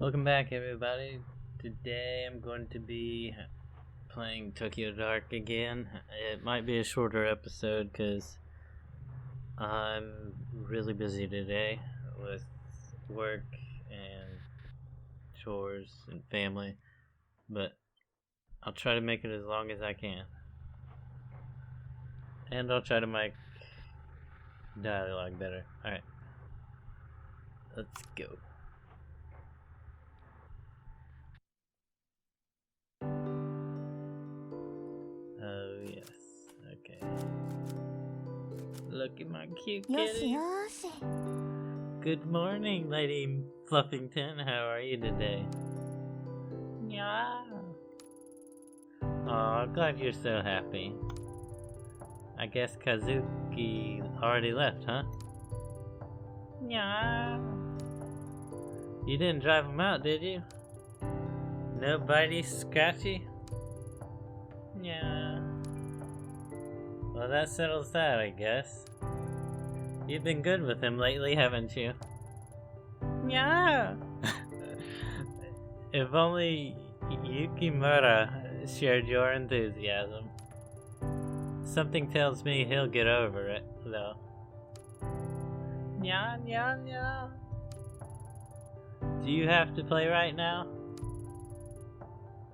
Welcome back, everybody. Today I'm going to be playing Tokyo Dark again. It might be a shorter episode because I'm really busy today with work and chores and family, but I'll try to make it as long as I can. And I'll try to make dialogue better. Alright, let's go. Oh, yes. Okay. Look at my cute kitty. Good morning, Lady Fluffington. How are you today? Yeah. Oh, I'm glad you're so happy. I guess Kazuki already left, huh? Yeah. You didn't drive him out, did you? No bitey scratchy? Yeah. Well, that settles that, I guess. You've been good with him lately, haven't you? Yeah. If only Yukimura shared your enthusiasm. Something tells me he'll get over it, though. Yeah. Do you have to play right now?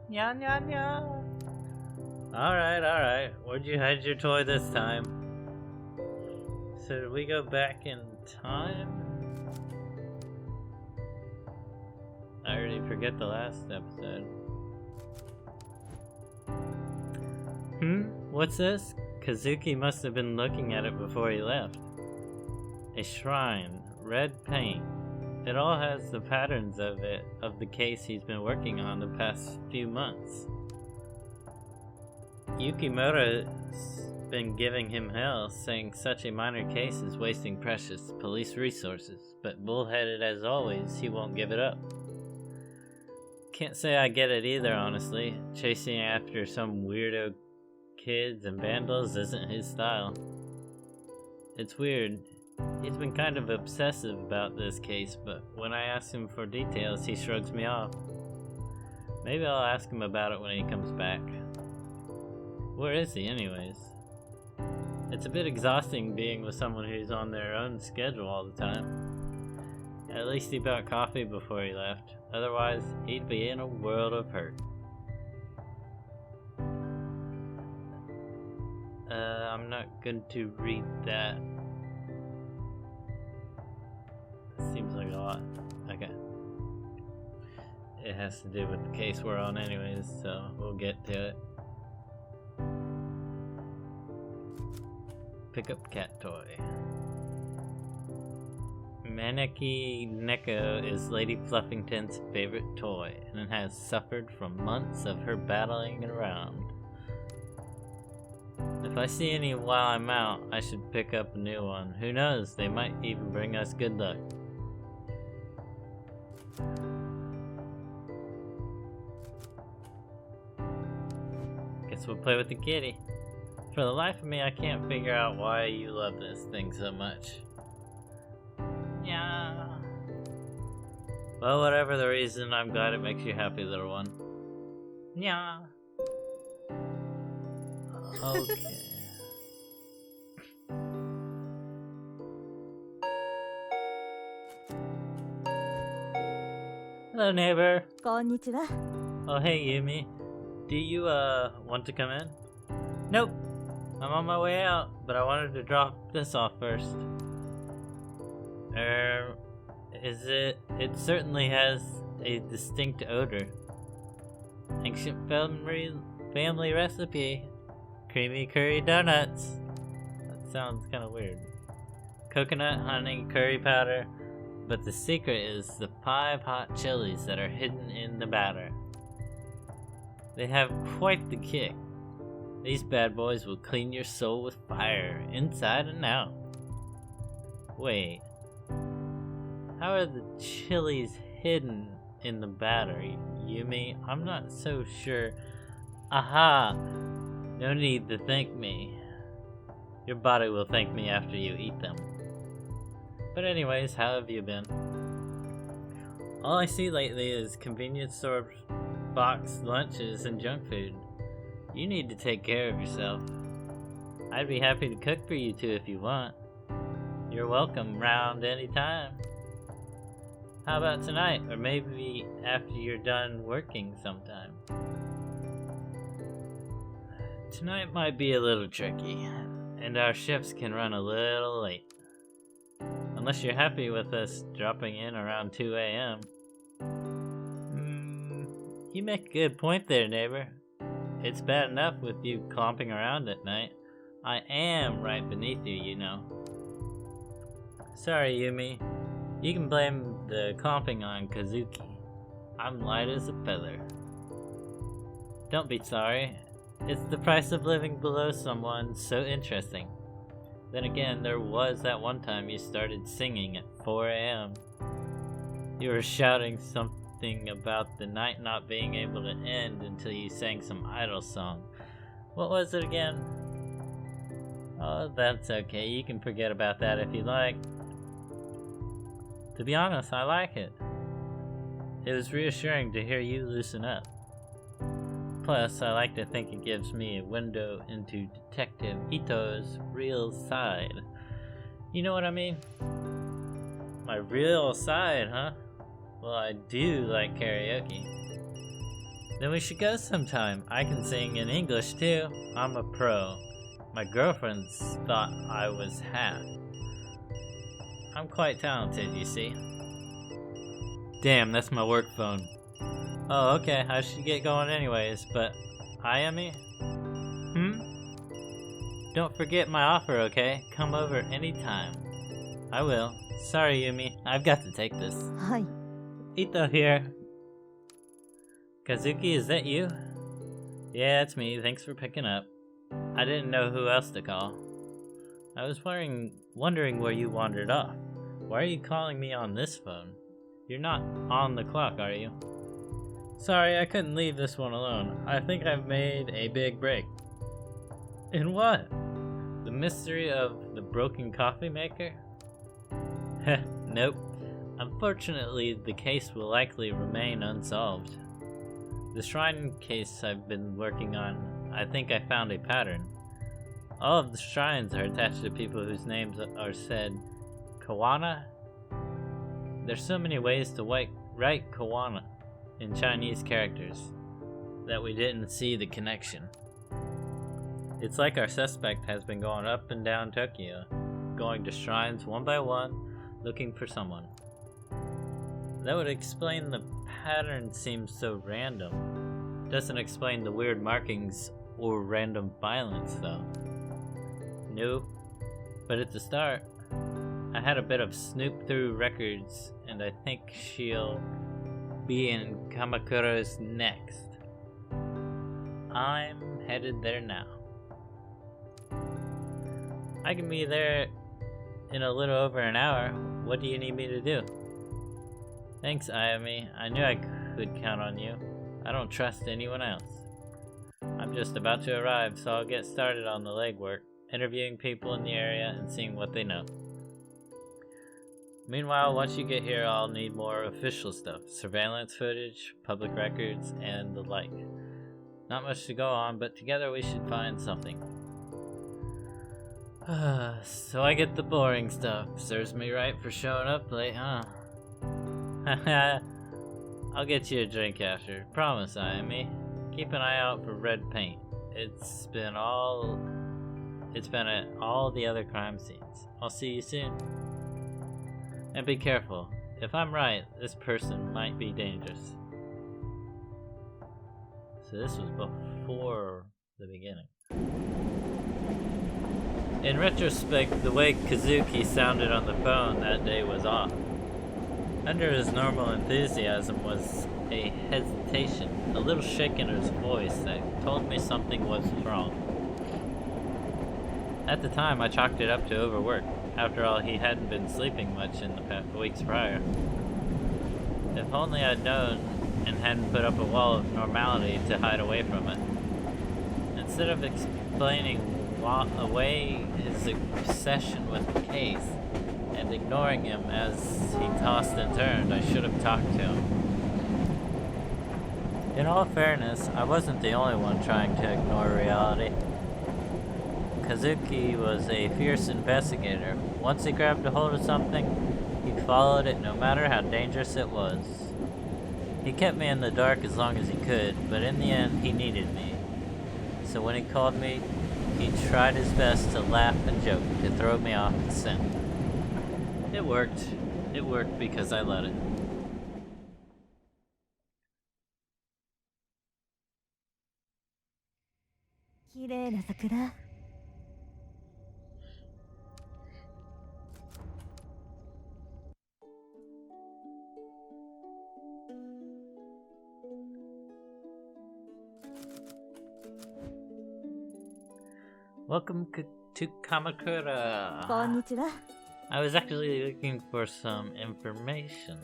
Yeah. Alright. Where'd you hide your toy this time? So did we go back in time? I already forget the last episode. What's this? Kazuki must have been looking at it before he left. A shrine, red paint. It all has the patterns of the case he's been working on the past few months. Yukimura's been giving him hell, saying such a minor case is wasting precious police resources, but bullheaded as always, he won't give it up. Can't say I get it either, honestly. Chasing after some weirdo kids and vandals isn't his style. It's weird. He's been kind of obsessive about this case, but when I ask him for details, he shrugs me off. Maybe I'll ask him about it when he comes back. Where is he, anyways? It's a bit exhausting being with someone who's on their own schedule all the time. At least he bought coffee before he left. Otherwise, he'd be in a world of hurt. I'm not going to read that. Seems like a lot. Okay. It has to do with the case we're on anyways, so we'll get to it. Pick up cat toy. Maneki Neko is Lady Fluffington's favorite toy, and has suffered from months of her battling it around. If I see any while I'm out, I should pick up a new one. Who knows, they might even bring us good luck. Guess we'll play with the kitty. For the life of me, I can't figure out why you love this thing so much. Yeah. Well, whatever the reason, I'm glad it makes you happy, little one. Yeah. Okay. Hello, neighbor. Konnichiwa. Oh, hey, Yumi. Do you, want to come in? Nope. I'm on my way out, but I wanted to drop this off first. It certainly has a distinct odor. Ancient family recipe. Creamy curry donuts. That sounds kind of weird. Coconut, honey, curry powder. But the secret is the 5 hot chilies that are hidden in the batter. They have quite the kick. These bad boys will clean your soul with fire, inside and out. Wait. How are the chilies hidden in the batter, Yumi? I'm not so sure. Aha! No need to thank me. Your body will thank me after you eat them. But anyways, how have you been? All I see lately is convenience store boxed lunches and junk food. You need to take care of yourself. I'd be happy to cook for you two if you want. You're welcome round anytime. How about tonight, or maybe after you're done working sometime? Tonight might be a little tricky, and our shifts can run a little late. Unless you're happy with us dropping in around 2 a.m. You make a good point there, neighbor. It's bad enough with you clomping around at night. I am right beneath you, you know. Sorry, Yumi. You can blame the clomping on Kazuki. I'm light as a feather. Don't be sorry. It's the price of living below someone so interesting. Then again, there was that one time you started singing at 4 a.m. You were shouting something about the night not being able to end until you sang some idol song. What was it again? Oh, that's okay. You can forget about that if you like. To be honest, I like it. It was reassuring to hear you loosen up. Plus, I like to think it gives me a window into Detective Ito's real side. You know what I mean? My real side, huh? Well, I do like karaoke. Then we should go sometime. I can sing in English too. I'm a pro. My girlfriends thought I was half. I'm quite talented, you see. Damn, that's my work phone. Oh, okay, I should get going anyways, but Ayami? Don't forget my offer, okay? Come over anytime. I will. Sorry, Yumi. I've got to take this. Hi. Ito here. Kazuki, is that you? Yeah, it's me. Thanks for picking up. I didn't know who else to call. I was wondering where you wandered off. Why are you calling me on this phone? You're not on the clock, are you? Sorry, I couldn't leave this one alone. I think I've made a big break. In what? The mystery of the broken coffee maker? Heh, nope. Unfortunately, the case will likely remain unsolved. The shrine case I've been working on, I think I found a pattern. All of the shrines are attached to people whose names are said Kawana? There's so many ways to write Kawana in Chinese characters that we didn't see the connection. It's like our suspect has been going up and down Tokyo, going to shrines one by one, looking for someone. That would explain the pattern seems so random. Doesn't explain the weird markings or random violence though. Nope, but it's a start. I had a bit of snoop through records, and I think she'll be in Kamakuro's next. I'm headed there now. I can be there in a little over an hour. What do you need me to do? Thanks, Ayami. I knew I could count on you. I don't trust anyone else. I'm just about to arrive, so I'll get started on the legwork, interviewing people in the area and seeing what they know. Meanwhile, once you get here, I'll need more official stuff. Surveillance footage, public records, and the like. Not much to go on, but together we should find something. So I get the boring stuff. Serves me right for showing up late, huh? Haha. I'll get you a drink after. Promise, Ayami. Keep an eye out for red paint. It's been at all the other crime scenes. I'll see you soon. And be careful. If I'm right, this person might be dangerous. So this was before the beginning. In retrospect, the way Kazuki sounded on the phone that day was off. Under his normal enthusiasm was a hesitation, a little shake in his voice that told me something was wrong. At the time, I chalked it up to overwork. After all, he hadn't been sleeping much in the weeks prior. If only I'd known and hadn't put up a wall of normality to hide away from it. Instead of explaining away his obsession with the case, and ignoring him as he tossed and turned. I should have talked to him. In all fairness, I wasn't the only one trying to ignore reality. Kazuki was a fierce investigator. Once he grabbed a hold of something, he followed it no matter how dangerous it was. He kept me in the dark as long as he could, but in the end, he needed me. So when he called me, he tried his best to laugh and joke to throw me off the scent. It worked. It worked because I let it. Welcome to Kamakura. Konnichiwa. I was actually looking for some information.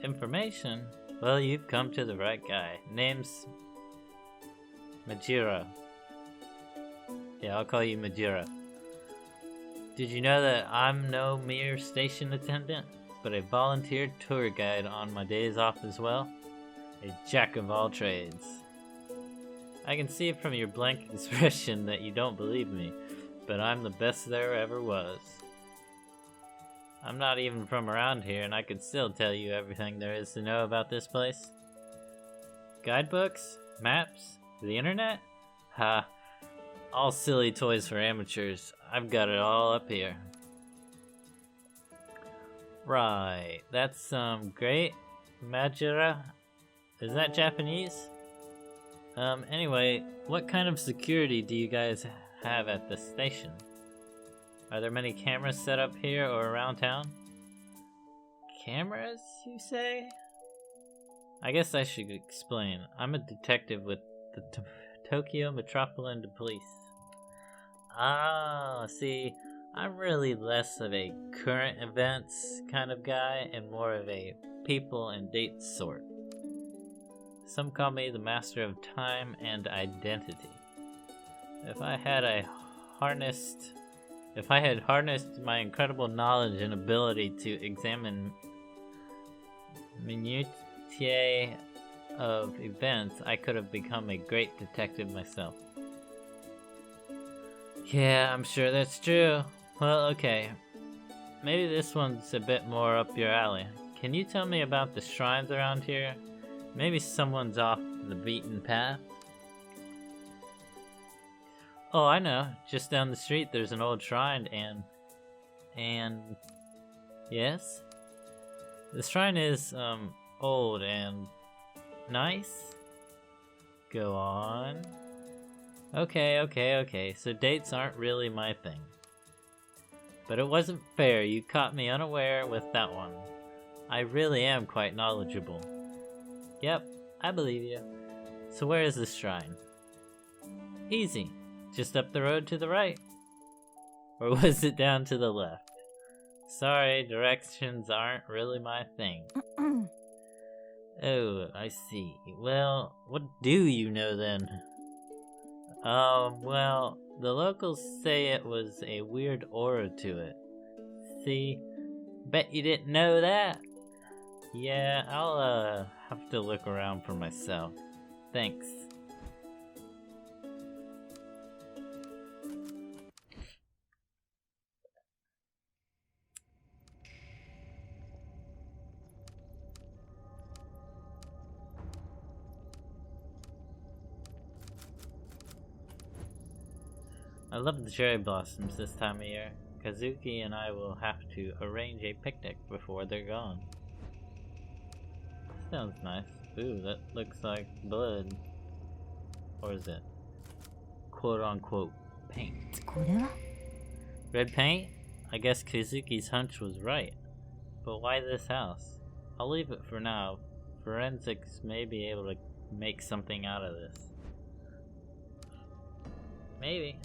Information? Well, you've come to the right guy. Name's Majira. Yeah, I'll call you Majira. Did you know that I'm no mere station attendant, but a volunteer tour guide on my days off as well? A jack of all trades. I can see from your blank expression that you don't believe me, but I'm the best there ever was. I'm not even from around here, and I could still tell you everything there is to know about this place. Guidebooks? Maps? The internet? Ha! All silly toys for amateurs. I've got it all up here. Right, that's great. Majira? Is that Japanese? Anyway, what kind of security do you guys have at the station? Are there many cameras set up here or around town? Cameras, you say? I guess I should explain. I'm a detective with the Tokyo Metropolitan Police. Ah, see, I'm really less of a current events kind of guy and more of a people and dates sort. Some call me the master of time and identity. If I had harnessed my incredible knowledge and ability to examine minutiae of events, I could have become a great detective myself. Yeah, I'm sure that's true. Well, okay. Maybe this one's a bit more up your alley. Can you tell me about the shrines around here? Maybe someone's off the beaten path. Oh, I know. Just down the street there's an old shrine and... Yes? The shrine is, old and... nice? Go on. Okay. So dates aren't really my thing. But it wasn't fair. You caught me unaware with that one. I really am quite knowledgeable. Yep, I believe you. So where is this shrine? Easy. Just up the road to the right. Or was it down to the left? Sorry, directions aren't really my thing. Oh, I see. Well, what do you know then? Well, the locals say it was a weird aura to it. See? Bet you didn't know that? Yeah, I'll, have to look around for myself. Thanks. I love the cherry blossoms this time of year. Kazuki and I will have to arrange a picnic before they're gone. Sounds nice. Ooh, that looks like blood. Or is it quote-unquote paint? Red paint? I guess Kazuki's hunch was right. But why this house? I'll leave it for now. Forensics may be able to make something out of this. Maybe.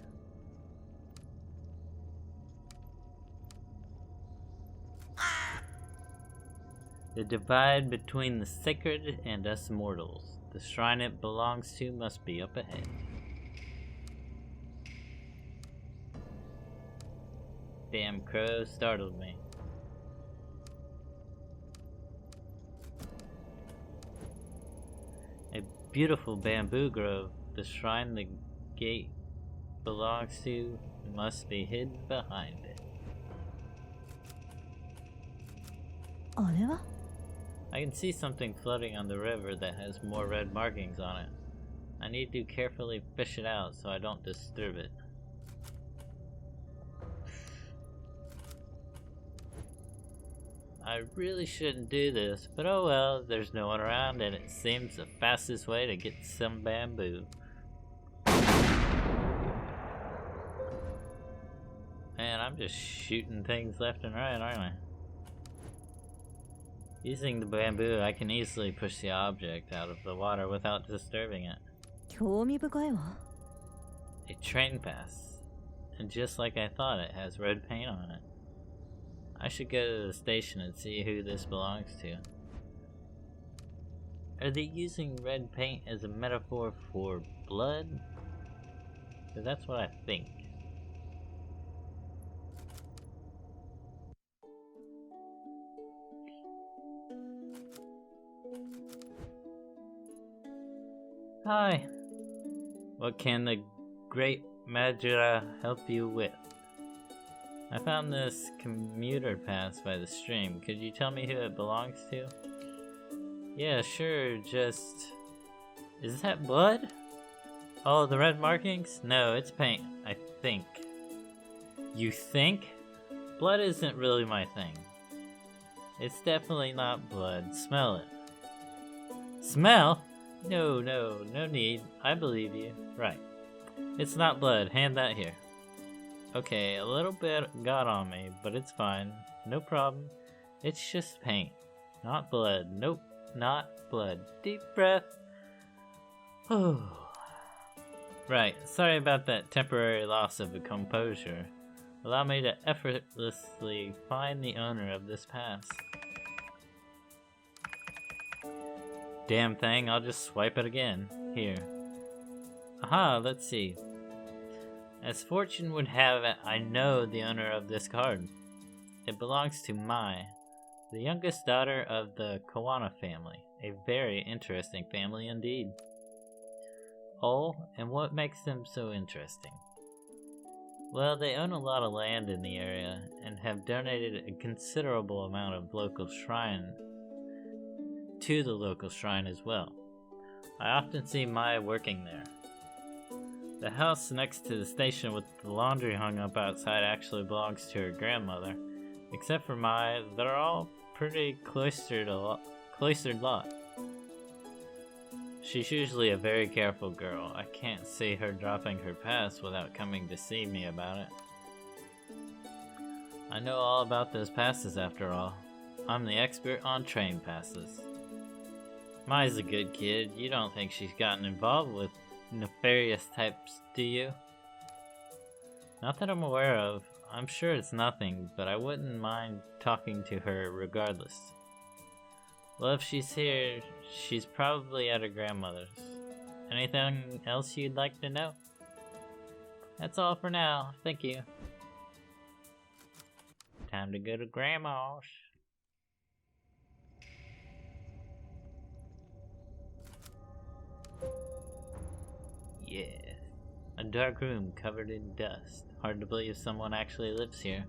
The divide between the sacred and us mortals. The shrine it belongs to must be up ahead. Damn crow startled me. A beautiful bamboo grove. The shrine the gate belongs to must be hidden behind it. あれは I can see something floating on the river that has more red markings on it. I need to carefully fish it out so I don't disturb it. I really shouldn't do this, but oh well, there's no one around and it seems the fastest way to get some bamboo. Man, I'm just shooting things left and right, aren't I? Using the bamboo, I can easily push the object out of the water without disturbing it. 興味深いわ A train pass. And just like I thought, it has red paint on it. I should go to the station and see who this belongs to. Are they using red paint as a metaphor for blood? 'Cause that's what I think. Hi. What can the great Majra help you with? I found this commuter pass by the stream. Could you tell me who it belongs to? Yeah, sure, just... Is that blood? Oh, the red markings? No, it's paint, I think. You think? Blood isn't really my thing. It's definitely not blood. Smell it. Smell? No need. I believe you. Right. It's not blood. Hand that here. Okay, a little bit got on me, but it's fine. No problem. It's just paint. Not blood. Nope, not blood. Deep breath. Oh. Right, sorry about that temporary loss of composure. Allow me to effortlessly find the owner of this pass. Damn thing, I'll just swipe it again. Here. Aha, let's see. As fortune would have it, I know the owner of this card. It belongs to Mai, the youngest daughter of the Kawana family. A very interesting family indeed. Oh, and what makes them so interesting? Well, they own a lot of land in the area and have donated a considerable amount of local shrine to the local shrine as well. I often see Mai working there. The house next to the station with the laundry hung up outside actually belongs to her grandmother. Except for Mai, they're all pretty cloistered lot. She's usually a very careful girl. I can't see her dropping her pass without coming to see me about it. I know all about those passes after all. I'm the expert on train passes. Mai's a good kid. You don't think she's gotten involved with nefarious types, do you? Not that I'm aware of. I'm sure it's nothing, but I wouldn't mind talking to her regardless. Well, if she's here, she's probably at her grandmother's. Anything else you'd like to know? That's all for now. Thank you. Time to go to Grandma's. Yeah. A dark room covered in dust. Hard to believe someone actually lives here.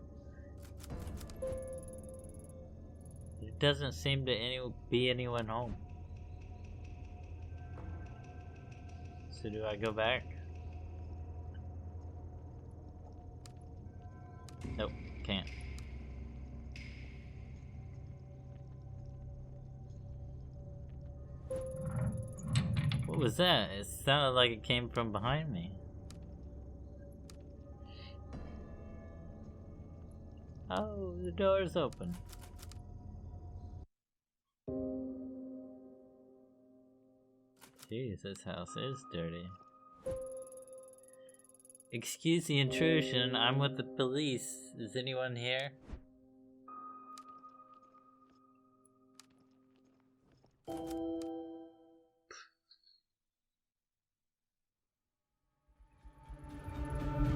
There doesn't seem to be anyone home. So do I go back? Nope, can't. What was that? It sounded like it came from behind me. Oh, the door's open. Jeez, this house is dirty. Excuse the intrusion, I'm with the police. Is anyone here?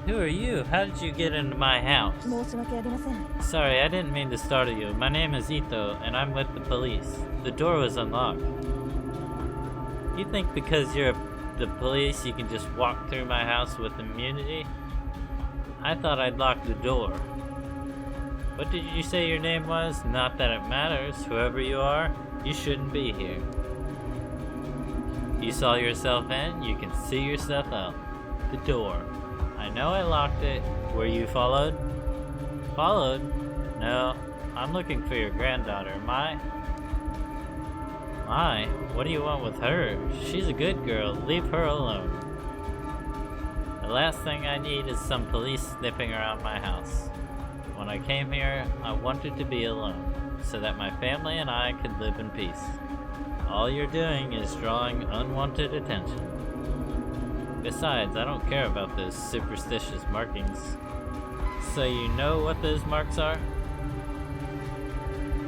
Who are you? How did you get into my house? 申し訳ありません Sorry, I didn't mean to startle you. My name is Ito, and I'm with the police. The door was unlocked. You think because you're the police you can just walk through my house with immunity? I thought I'd lock the door. What did you say your name was? Not that it matters. Whoever you are, you shouldn't be here. You saw yourself in, you can see yourself out. The door. I know I locked it. Were you followed? Followed? No. I'm looking for your granddaughter. My? What do you want with her? She's a good girl. Leave her alone. The last thing I need is some police sniffing around my house. When I came here, I wanted to be alone, so that my family and I could live in peace. All you're doing is drawing unwanted attention. Besides, I don't care about those superstitious markings. So you know what those marks are?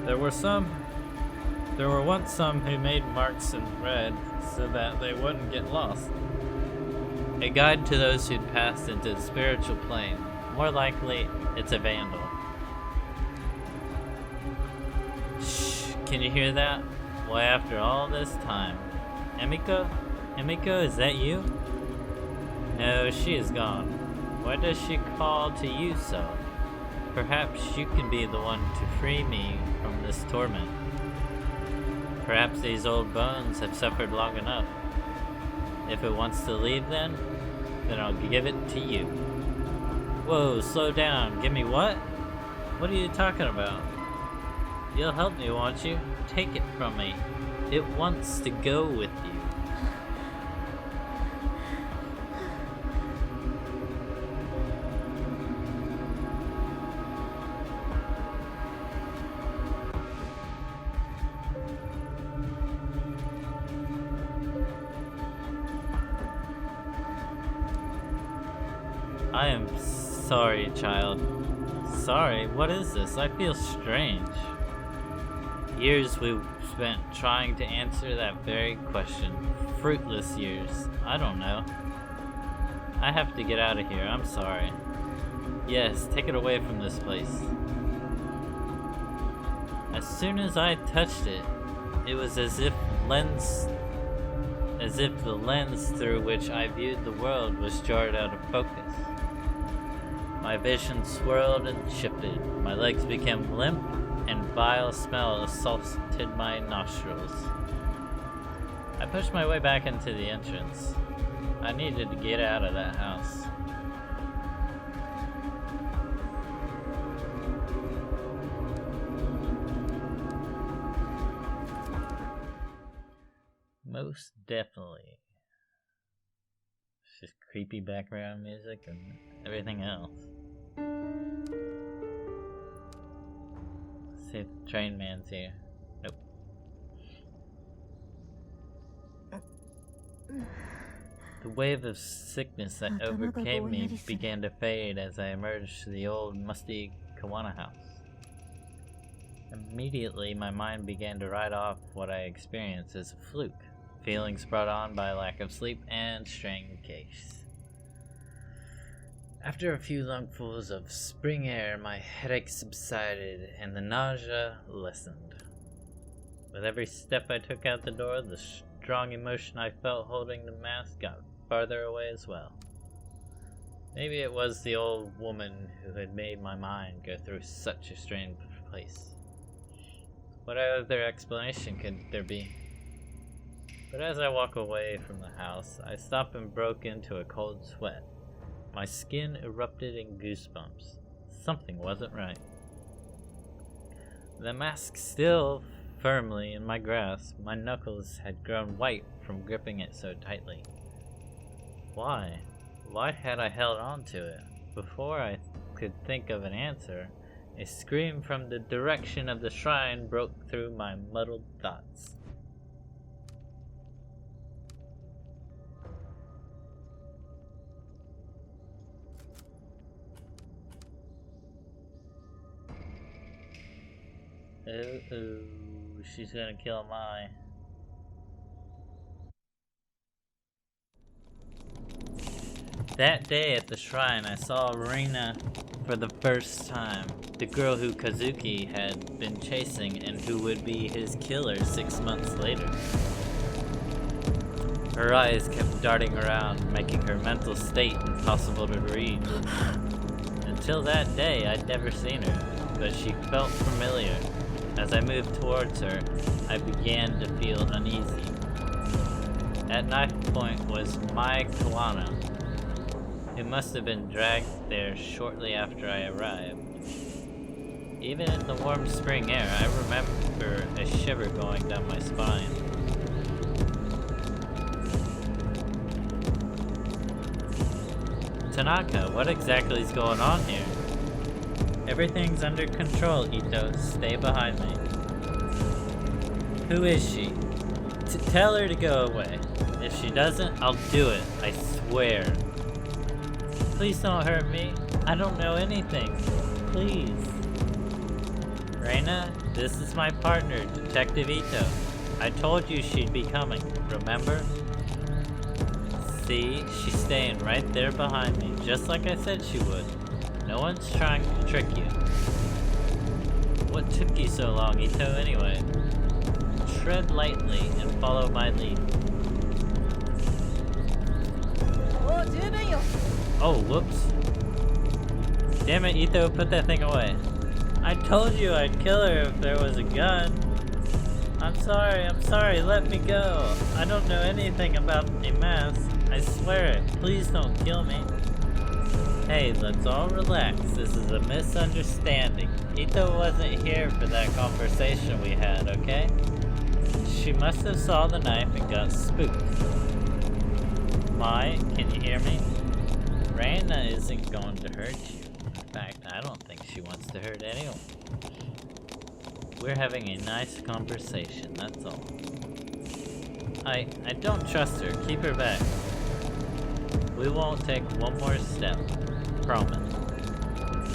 There were once some who made marks in red so that they wouldn't get lost. A guide to those who'd passed into the spiritual plane. More likely, it's a vandal. Shh, can you hear that? Why, after all this time. Emiko? Emiko, is that you? No, she is gone. Why does she call to you so? Perhaps you can be the one to free me from this torment. Perhaps these old bones have suffered long enough. If it wants to leave then I'll give it to you. Whoa, slow down. Give me what? What are you talking about? You'll help me, won't you? Take it from me. It wants to go with you. I am sorry, child. Sorry? What is this? I feel strange. Years we've spent trying to answer that very question. Fruitless years. I don't know. I have to get out of here. I'm sorry. Yes, take it away from this place. As soon as I touched it, it was as if the lens through which I viewed the world was jarred out of focus. My vision swirled and shifted. My legs became limp, and vile smell assaulted my nostrils. I pushed my way back into the entrance. I needed to get out of that house. Most definitely. It's just creepy background music and everything else. Let's see if the train man's here. Nope. The wave of sickness that overcame me began to fade as I emerged to the old, musty Kawana house. Immediately, my mind began to write off what I experienced as a fluke, feelings brought on by lack of sleep and strained case. After a few lungfuls of spring air, my headache subsided and the nausea lessened. With every step I took out the door, the strong emotion I felt holding the mask got farther away as well. Maybe it was the old woman who had made my mind go through such a strange place. What other explanation could there be? But as I walk away from the house, I stop and broke into a cold sweat. My skin erupted in goosebumps. Something wasn't right. The mask still firmly in my grasp, my knuckles had grown white from gripping it so tightly. Why? Why had I held on to it? Before I could think of an answer, a scream from the direction of the shrine broke through my muddled thoughts. Oh, she's gonna kill Mai. That day at the shrine, I saw Rina for the first time. The girl who Kazuki had been chasing and who would be his killer 6 months later. Her eyes kept darting around, making her mental state impossible to read. Until that day, I'd never seen her, but she felt familiar. As I moved towards her, I began to feel uneasy. At knife point was Mai Kawano. It must have been dragged there shortly after I arrived. Even in the warm spring air, I remember a shiver going down my spine. Tanaka, what exactly is going on here? Everything's under control, Ito. Stay behind me. Who is she? Tell her to go away. If she doesn't, I'll do it. I swear. Please don't hurt me. I don't know anything. Please. Reina, this is my partner, Detective Ito. I told you she'd be coming, remember? See, she's staying right there behind me, just like I said she would. No one's trying to trick you. What took you so long, Ito, anyway? Tread lightly and follow my lead. Oh, whoops. Damn it, Ito, put that thing away. I told you I'd kill her if there was a gun. I'm sorry, let me go. I don't know anything about a mask. I swear it. Please don't kill me. Hey, let's all relax. This is a misunderstanding. Ito wasn't here for that conversation we had, okay? She must have saw the knife and got spooked. Mai, can you hear me? Reina isn't going to hurt you. In fact, I don't think she wants to hurt anyone. We're having a nice conversation, that's all. I don't trust her. Keep her back. We won't take one more step. Promise.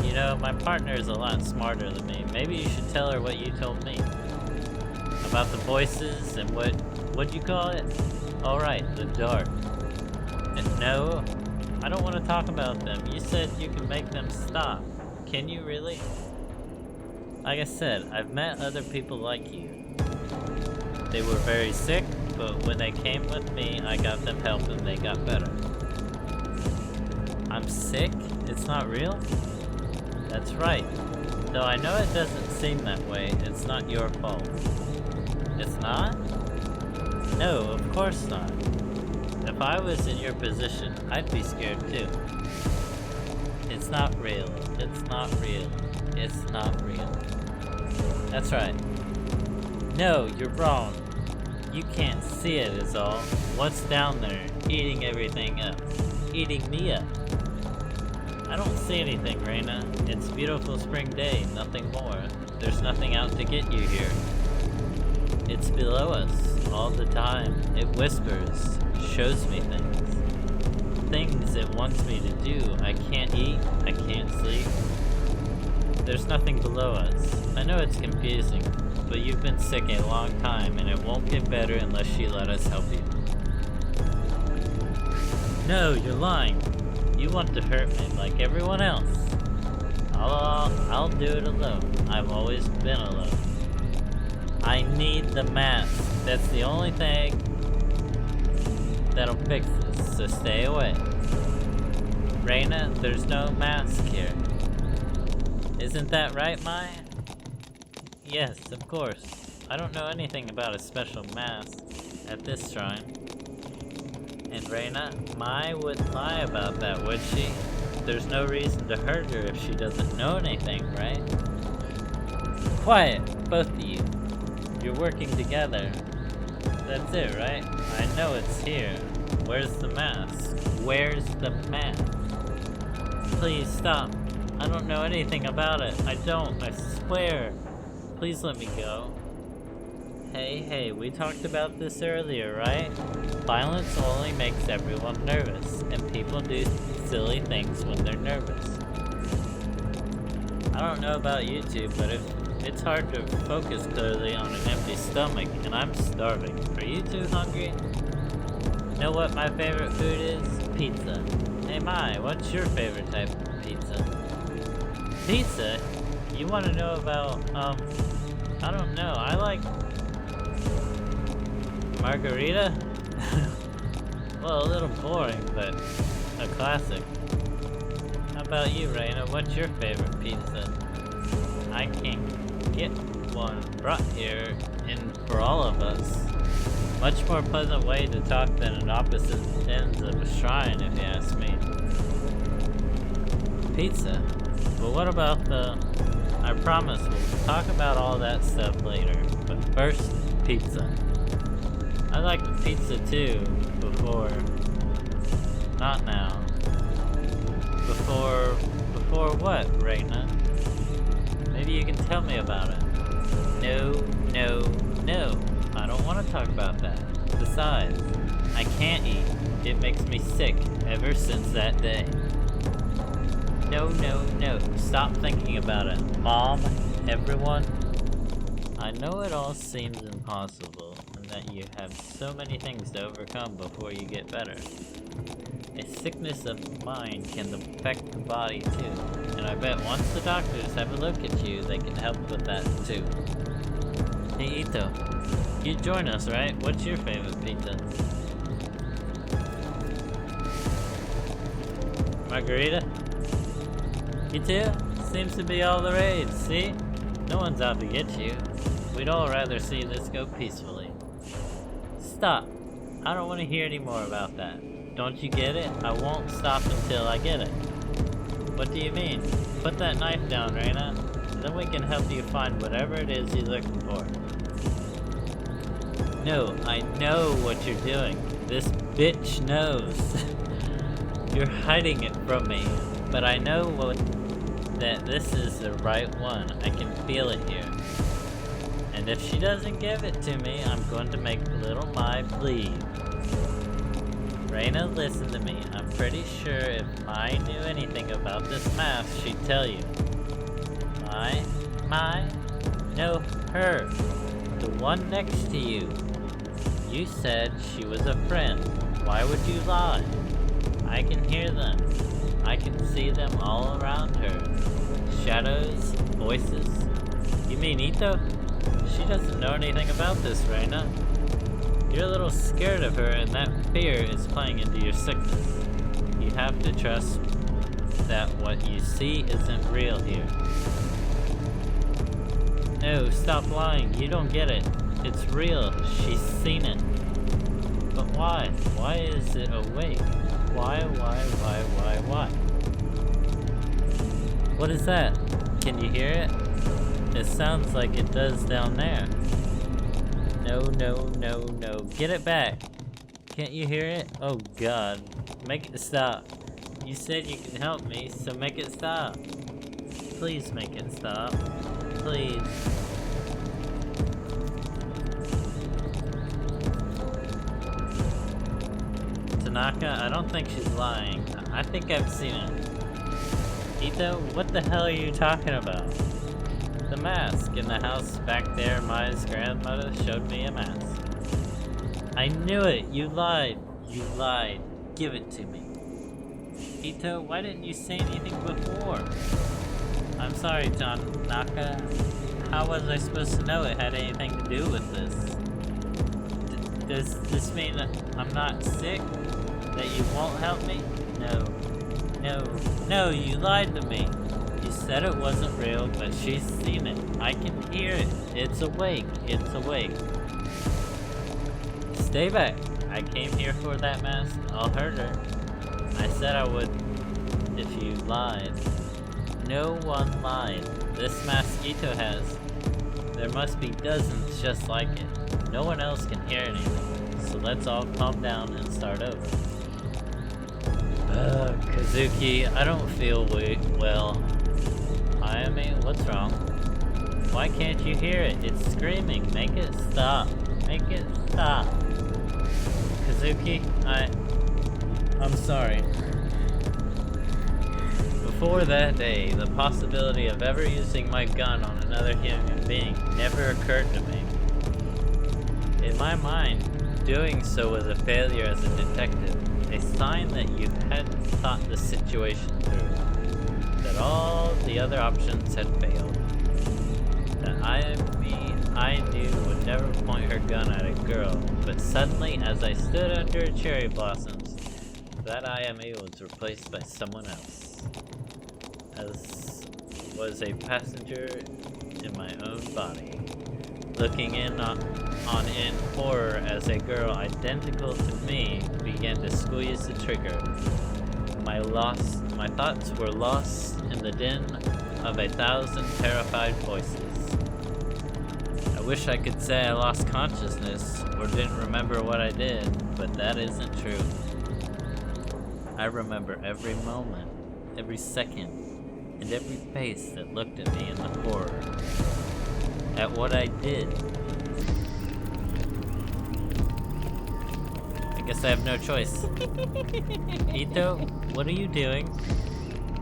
You know, my partner is a lot smarter than me. Maybe you should tell her what you told me. About the voices and what'd you call it? Alright, the dark. No, I don't want to talk about them. You said you can make them stop. Can you really? Like I said, I've met other people like you. They were very sick, but when they came with me, I got them help and they got better. I'm sick? It's not real? That's right. Though I know it doesn't seem that way, it's not your fault. It's not? No, of course not. If I was in your position, I'd be scared too. It's not real. It's not real. It's not real. That's right. No, you're wrong. You can't see it is all. What's down there? Eating everything up. Eating me up. I don't see anything, Reina. It's a beautiful spring day, nothing more. There's nothing out to get you here. It's below us, all the time. It whispers, shows me things. Things it wants me to do. I can't eat, I can't sleep. There's nothing below us. I know it's confusing, but you've been sick a long time and it won't get better unless you let us help you. No, you're lying. You want to hurt me like everyone else. I'll do it alone. I've always been alone. I need the mask. That's the only thing that'll fix this, so stay away. Reina, there's no mask here. Isn't that right, Mai? Yes, of course. I don't know anything about a special mask at this shrine. And Reina, Mai wouldn't lie about that, would she? There's no reason to hurt her if she doesn't know anything, right? Quiet, both of you. You're working together. That's it, right? I know it's here. Where's the mask? Where's the mask? Please stop. I don't know anything about it. I don't, I swear. Please let me go. Hey, we talked about this earlier, right? Violence only makes everyone nervous, and people do silly things when they're nervous. I don't know about you two, but it's hard to focus clearly on an empty stomach, and I'm starving. Are you two hungry? Know what my favorite food is? Pizza. Hey Mai, what's your favorite type of pizza? Pizza? You want to know about, I don't know, I like margarita? Well, a little boring, but a classic. How about you, Raina? What's your favorite pizza? I can get one brought here in for all of us. Much more pleasant way to talk than at opposite ends of a shrine, if you ask me. Pizza? Well, what about I promise we'll talk about all that stuff later. But first, pizza. I like pizza too, before... Not now. Before what, Reina? Maybe you can tell me about it. No. I don't want to talk about that. Besides, I can't eat. It makes me sick ever since that day. No. Stop thinking about it. Mom, everyone. I know it all seems impossible, and that you have so many things to overcome before you get better. A sickness of mind can affect the body too, and I bet once the doctors have a look at you, they can help with that too. Hey Ito, you join us, right? What's your favorite pizza? Margarita? You too? Seems to be all the rage, see? No one's out to get you. We'd all rather see this go peacefully. Stop. I don't want to hear any more about that. Don't you get it? I won't stop until I get it. What do you mean? Put that knife down, Reina. Then we can help you find whatever it is you're looking for. No, I know what you're doing. This bitch knows. You're hiding it from me. But I know that this is the right one. I can feel it here. And if she doesn't give it to me, I'm going to make little Mai bleed. Reina, listen to me. I'm pretty sure if Mai knew anything about this mask, she'd tell you. Mai? No, her. The one next to you. You said she was a friend. Why would you lie? I can hear them. I can see them all around her. Shadows, voices. You mean Ito? She doesn't know anything about this, Reina. You're a little scared of her, and that fear is playing into your sickness. You have to trust that what you see isn't real here. No, stop lying. You don't get it. It's real. She's seen it. But why? Why is it awake? Why? What is that? Can you hear it? It sounds like it does down there. No. Get it back. Can't you hear it? Oh god. Make it stop. You said you can help me, so make it stop. Please make it stop. Please. Tanaka, I don't think she's lying. I think I've seen it. Ito, what the hell are you talking about? The mask in the house back there. Mai's grandmother showed me a mask. I knew it! You lied! You lied. Give it to me. Ito, why didn't you say anything before? I'm sorry, Tanaka. How was I supposed to know it had anything to do with this? Does this mean that I'm not sick? That you won't help me? No, you lied to me. You said it wasn't real, but she's seen it. I can hear it. It's awake. Stay back. I came here for that mask. I'll hurt her. I said I would if you lied. No one lied. This mask Ito has. There must be dozens just like it. No one else can hear anything. So let's all calm down and start over. Kazuki, I don't feel well. Ayame, what's wrong? Why can't you hear it? It's screaming. Make it stop. Kazuki, I'm sorry. Before that day, the possibility of ever using my gun on another human being never occurred to me. In my mind, doing so was a failure as a detective, a sign that you hadn't thought the situation through, that all the other options had failed, that I knew would never point her gun at a girl, but suddenly, as I stood under cherry blossoms, that Ayame was replaced by someone else. As was a passenger in my own body, looking in horror as a girl identical to me began to squeeze the trigger. My thoughts were lost in the din of 1,000 terrified voices. I wish I could say I lost consciousness or didn't remember what I did, but that isn't true. I remember every moment, every second, and every face that looked at me in the horror at what I did. I guess I have no choice. Ito, what are you doing?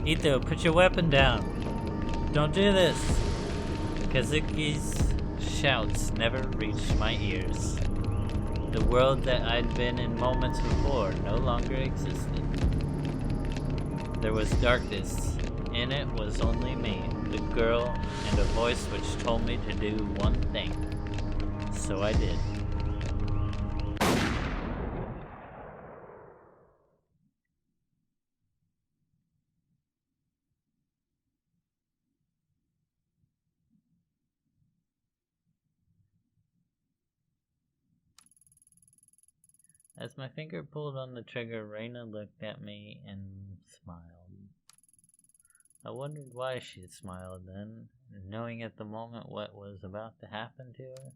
Ito, put your weapon down. Don't do this. Kazuki's shouts never reached my ears. The world that I'd been in moments before no longer existed. There was darkness. In it was only me, the girl, and a voice which told me to do one thing. So I did. As my finger pulled on the trigger, Reina looked at me and smiled. I wondered why she smiled then, knowing at the moment what was about to happen to her.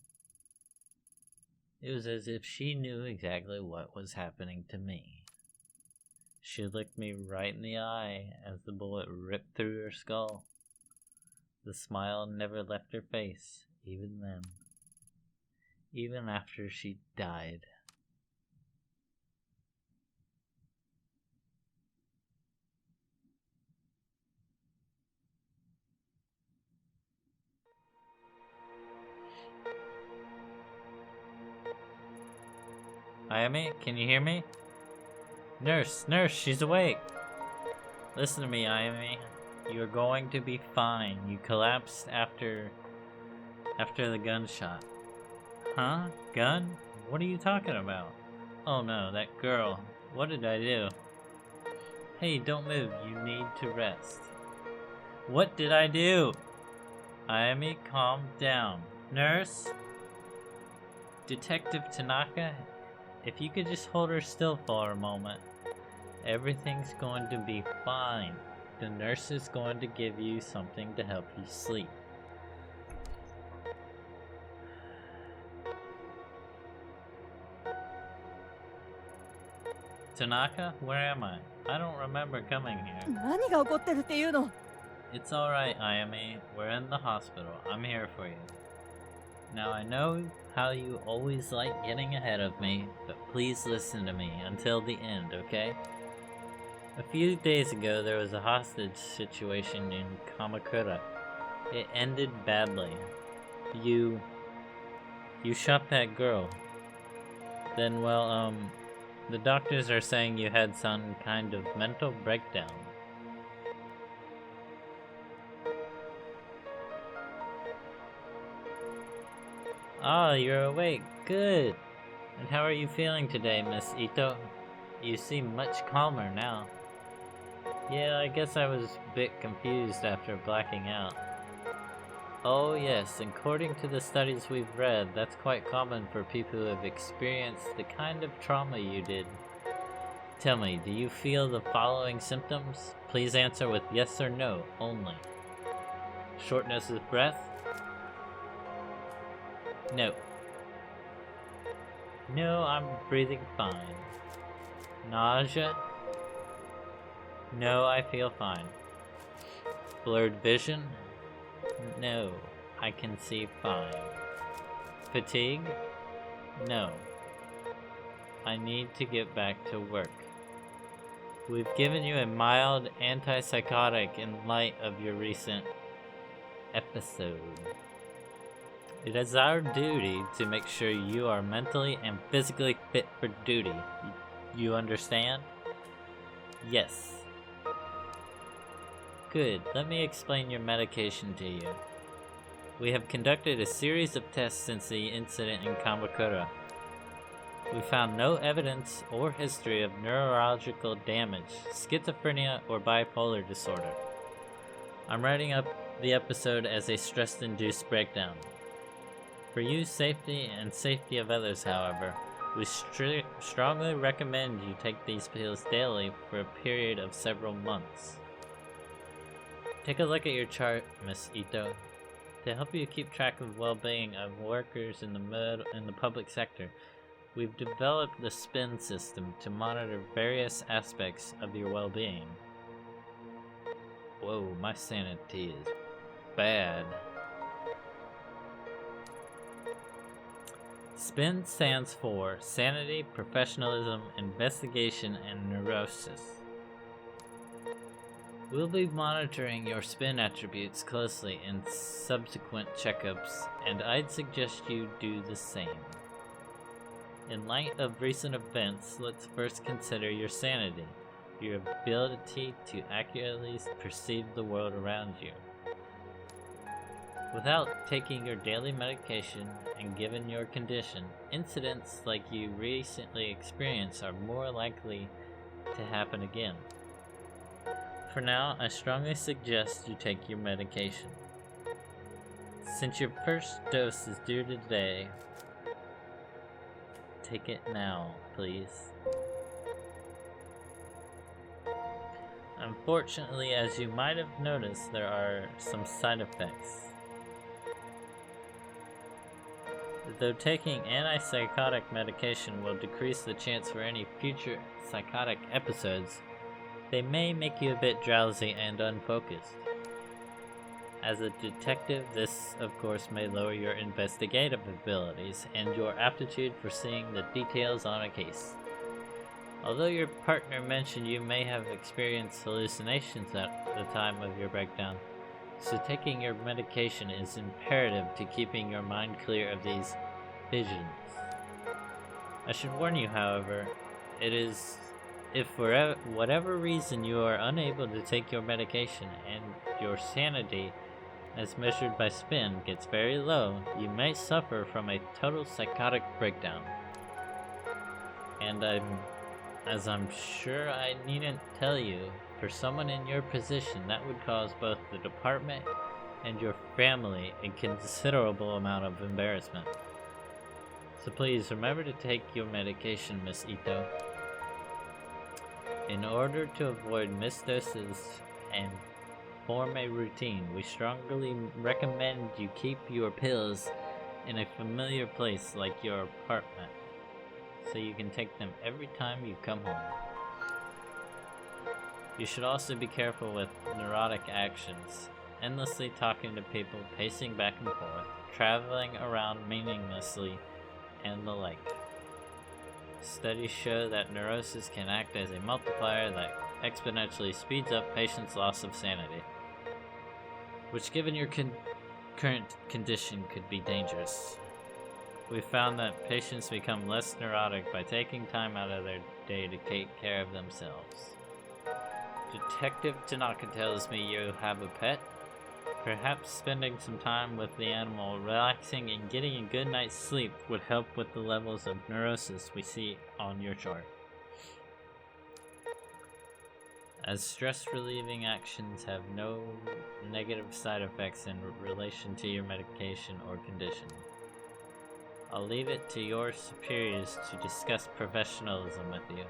It was as if she knew exactly what was happening to me. She looked me right in the eye as the bullet ripped through her skull. The smile never left her face, even then. Even after she died. Ayame, can you hear me? Nurse, she's awake. Listen to me, Ayame. You're going to be fine. You collapsed after the gunshot. Huh? Gun? What are you talking about? Oh no, that girl. What did I do? Hey, don't move. You need to rest. What did I do? Ayame, calm down. Nurse? Detective Tanaka? If you could just hold her still for a moment. Everything's going to be fine. The nurse is going to give you something to help you sleep. Tanaka, where am I? I don't remember coming here. 何が起こってるっていうの？ It's alright, Ayame. We're in the hospital. I'm here for you. Now I know how you always like getting ahead of me, but please listen to me until the end, okay? A few days ago there was a hostage situation in Kamakura. It ended badly. You shot that girl. Then, well, the doctors are saying you had some kind of mental breakdown. Ah, you're awake. Good. And how are you feeling today, Miss Ito? You seem much calmer now. Yeah, I guess I was a bit confused after blacking out. Oh yes, according to the studies we've read, that's quite common for people who have experienced the kind of trauma you did. Tell me, do you feel the following symptoms? Please answer with yes or no only. Shortness of breath? No. No, I'm breathing fine. Nausea? No, I feel fine. Blurred vision? No, I can see fine. Fatigue? No. I need to get back to work. We've given you a mild antipsychotic in light of your recent episode. It is our duty to make sure you are mentally and physically fit for duty. You understand? Yes. Good. Let me explain your medication to you. We have conducted a series of tests since the incident in Kamakura. We found no evidence or history of neurological damage, schizophrenia, or bipolar disorder. I'm writing up the episode as a stress-induced breakdown. For your safety and safety of others, however, we strongly recommend you take these pills daily for a period of several months. Take a look at your chart, Miss Ito. To help you keep track of well-being of workers in the public sector, we've developed the SPIN system to monitor various aspects of your well-being. Whoa, my sanity is bad. SPIN stands for Sanity, Professionalism, Investigation, and Neurosis. We'll be monitoring your SPIN attributes closely in subsequent checkups, and I'd suggest you do the same. In light of recent events, let's first consider your sanity, your ability to accurately perceive the world around you. Without taking your daily medication and given your condition, incidents like you recently experienced are more likely to happen again. For now, I strongly suggest you take your medication. Since your first dose is due today, take it now, please. Unfortunately, as you might have noticed, there are some side effects. Though taking antipsychotic medication will decrease the chance for any future psychotic episodes, they may make you a bit drowsy and unfocused. As a detective, this of course may lower your investigative abilities and your aptitude for seeing the details on a case. Although your partner mentioned you may have experienced hallucinations at the time of your breakdown, so taking your medication is imperative to keeping your mind clear of these visions. I should warn you, however, if for whatever reason you are unable to take your medication and your sanity, as measured by SPIN, gets very low, you may suffer from a total psychotic breakdown. And as I'm sure I needn't tell you, for someone in your position, that would cause both the department and your family a considerable amount of embarrassment. So please remember to take your medication, Miss Ito. In order to avoid missed doses and form a routine, we strongly recommend you keep your pills in a familiar place like your apartment, so you can take them every time you come home. You should also be careful with neurotic actions, endlessly talking to people, pacing back and forth, traveling around meaninglessly, and the like. Studies show that neurosis can act as a multiplier that exponentially speeds up patients' loss of sanity, which given your current condition could be dangerous. We found that patients become less neurotic by taking time out of their day to take care of themselves. Detective Tanaka tells me you have a pet. Perhaps spending some time with the animal, relaxing, and getting a good night's sleep would help with the levels of neurosis we see on your chart. As stress-relieving actions have no negative side effects in relation to your medication or condition, I'll leave it to your superiors to discuss professionalism with you,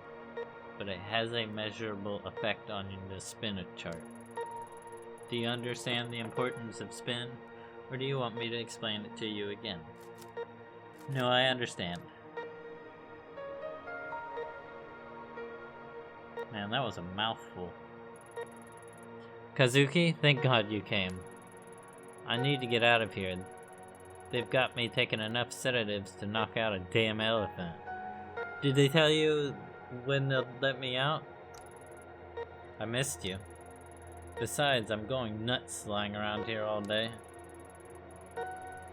but it has a measurable effect on the SPIN chart. Do you understand the importance of SPIN, or do you want me to explain it to you again? No, I understand. Man, that was a mouthful. Kazuki, thank God you came. I need to get out of here. They've got me taking enough sedatives to knock out a damn elephant. Did they tell you when they'll let me out? I missed you. Besides, I'm going nuts lying around here all day.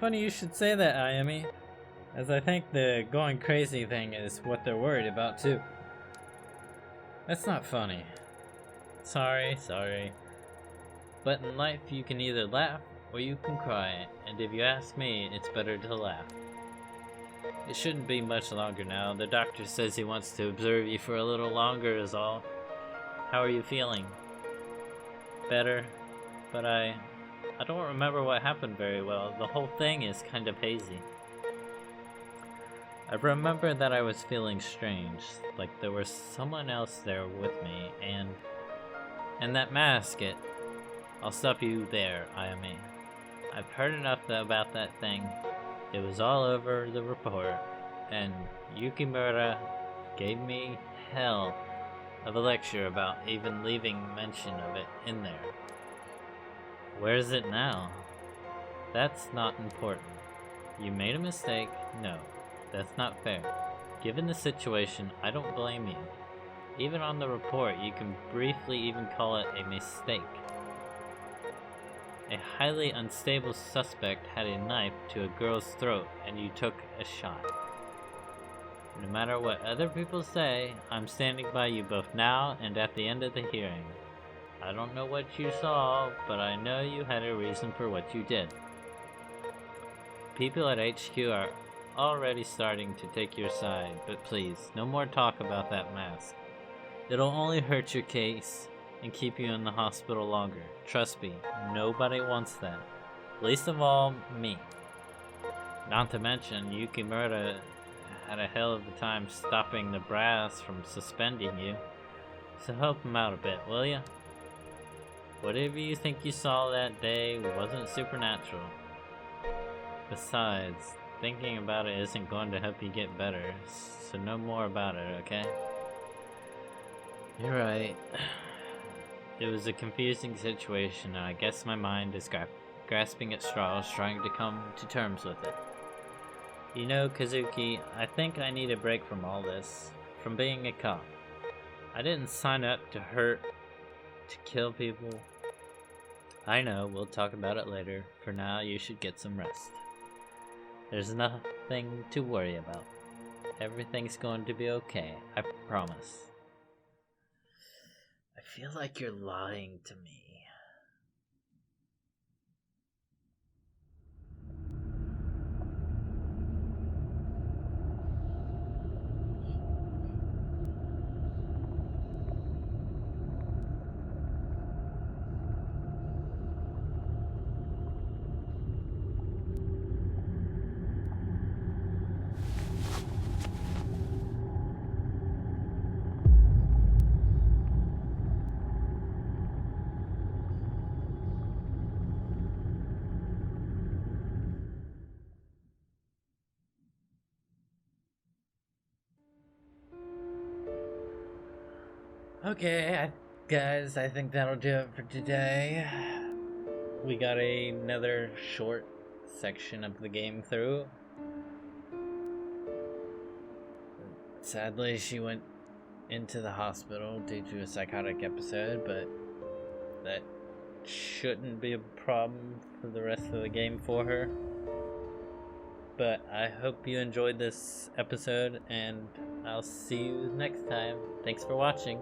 Funny you should say that, Ayumi, as I think the going crazy thing is what they're worried about too. That's not funny. Sorry. But in life you can either laugh or you can cry, and if you ask me, it's better to laugh. It shouldn't be much longer now. The doctor says he wants to observe you for a little longer is all. How are you feeling? Better, but I don't remember what happened very well. The whole thing is kind of hazy. I remember that I was feeling strange, like there was someone else there with me, and that mask, I'll stop you there, Ayame. I've heard enough about that thing. It was all over the report, and Yukimura gave me hell of a lecture about even leaving mention of it in there. Where is it now? That's not important. You made a mistake? No, that's not fair. Given the situation, I don't blame you. Even on the report, you can briefly even call it a mistake. A highly unstable suspect had a knife to a girl's throat and you took a shot. No matter what other people say, I'm standing by you both now and at the end of the hearing. I don't know what you saw, but I know you had a reason for what you did. People at HQ are already starting to take your side, but please, no more talk about that mask. It'll only hurt your case and keep you in the hospital longer. Trust me, nobody wants that. Least of all, me. Not to mention, Yukimura had a hell of a time stopping the brass from suspending you. So help him out a bit, will ya? Whatever you think you saw that day wasn't supernatural. Besides, thinking about it isn't going to help you get better, so no more about it, okay? You're right. It was a confusing situation, and I guess my mind is grasping at straws, trying to come to terms with it. You know, Kazuki, I think I need a break from all this, from being a cop. I didn't sign up to hurt, to kill people. I know, we'll talk about it later. For now, you should get some rest. There's nothing to worry about. Everything's going to be okay, I promise. I feel like you're lying to me. Okay, guys, I think that'll do it for today. We got another short section of the game through. Sadly, she went into the hospital due to a psychotic episode, but that shouldn't be a problem for the rest of the game for her. But I hope you enjoyed this episode, and I'll see you next time. Thanks for watching.